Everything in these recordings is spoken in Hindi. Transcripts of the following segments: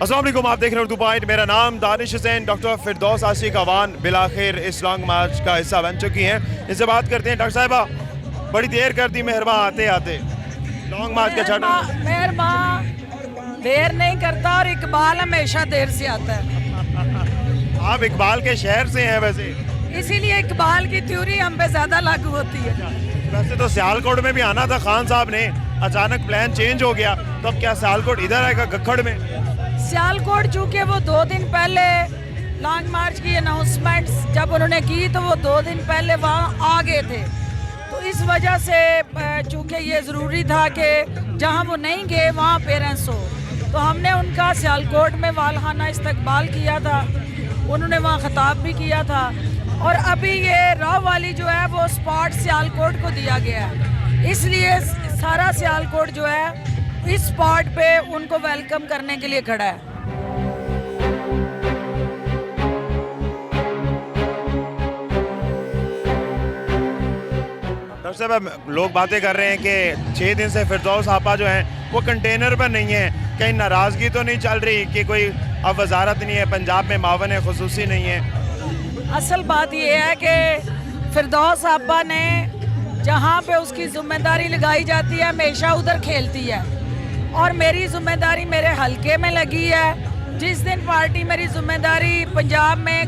अस्सलाम वालेकुम, आप देख रहे हैं उर्दू पॉइंट। मेरा नाम दानिश हुसैन। डॉक्टर फिरदौस आशिक अवान बिलाखिर इस लॉन्ग मार्च का हिस्सा बन चुकी हैं। इनसे बात करते हैं। डॉक्टर साहिबा, बड़ी देर कर दी मेहरबान आते आते लॉन्ग मार्च के छठ। मेहरबान देर नहीं करता और इकबाल हमेशा देर से आता है। आप इकबाल के शहर से हैं वैसे, इसीलिए इकबाल की थ्योरी हम पे ज्यादा लागू होती है। वैसे तो सियालकोट में भी आना था, खान साहब ने अचानक प्लान चेंज हो गया, तो अब क्या सियालकोट इधर आएगा गखड़ में? सियालकोट चूँकि वो 2 दिन पहले लॉन्ग मार्च की अनाउंसमेंट्स जब उन्होंने की तो वो 2 दिन पहले वहाँ आ गए थे, तो इस वजह से चूँकि ये ज़रूरी था कि जहाँ वो नहीं गए वहाँ पेरेंट्स हो, तो हमने उनका सियालकोट में वालहाना इस्तकबाल किया था। उन्होंने वहाँ खिताब भी किया था और अभी ये राव वाली जो है वो स्पॉट सियालकोट को दिया गया है, इसलिए सारा सियालकोट जो है इस स्पॉट पे उनको वेलकम करने के लिए खड़ा है। डॉक्टर साहब, लोग बातें कर रहे हैं कि 6 दिन से फिरदौस आपा जो हैं वो कंटेनर पर नहीं है। कहीं नाराज़गी तो नहीं चल रही कि कोई अब वजारत नहीं है, पंजाब में मावन खुसूसी नहीं है? असल बात यह है कि फिरदौस आपा ने जहाँ पे उसकी जिम्मेदारी लगाई जाती है हमेशा उधर खेलती है, और मेरी जिम्मेदारी मेरे हलके में लगी है। जिस दिन पार्टी मेरी जिम्मेदारी पंजाब में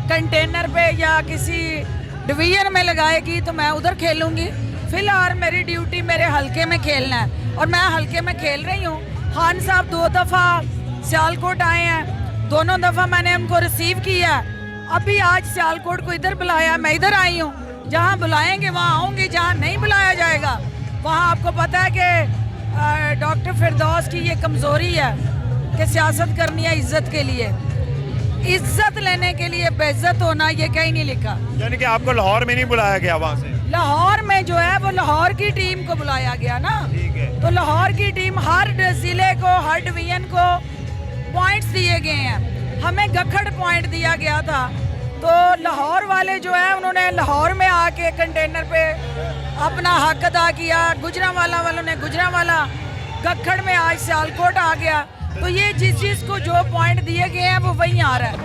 कंटेनर पे या किसी डिवीजन में लगाएगी तो मैं उधर खेलूँगी। फिलहाल मेरी ड्यूटी मेरे हलके में खेलना है और मैं हलके में खेल रही हूँ। खान साहब 2 दफ़ा सियालकोट आए हैं, दोनों दफ़ा मैंने उनको रिसीव किया। अभी आज सियालकोट को इधर बुलाया, मैं इधर आई हूँ। जहाँ बुलाएंगे वहाँ आऊँगी, जहाँ नहीं बुलाया जाएगा वहाँ आपको पता है कि डॉक्टर फिरदौस की ये कमज़ोरी है कि सियासत करनी है इज्जत के लिए। इज्जत लेने के लिए बेइज्जत होना ये कहीं नहीं लिखा। यानी कि आपको लाहौर में नहीं बुलाया गया वहाँ से? लाहौर में जो है वो लाहौर की टीम को बुलाया गया ना। ठीक है। तो लाहौर की टीम हर ज़िले को, हर डिवीजन को पॉइंट्स दिए गए हैं। हमें गखड़ पॉइंट दिया गया था, तो लाहौर वाले जो है उन्होंने लाहौर में आके कंटेनर पे अपना हक अदा किया। गुजरांवाला वालों ने गुजरांवाला, गखड़ में आज सियालकोट आ गया, तो ये जिस को जो पॉइंट दिए गए हैं वो वहीं आ रहा है।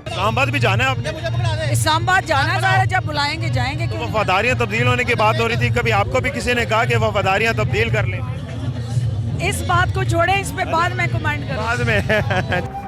इस्लामाबाद भी जाना है आपने? इस्लामाबाद जाना था, जब बुलाएंगे जाएंगे। तो वफादारियाँ तब्दील होने की बात हो रही थी, कभी आपको भी किसी ने कहा कि वफादारियाँ तब्दील कर लें? इस बात को छोड़े, इस पे बाद में कमेंट करूँ। बाद में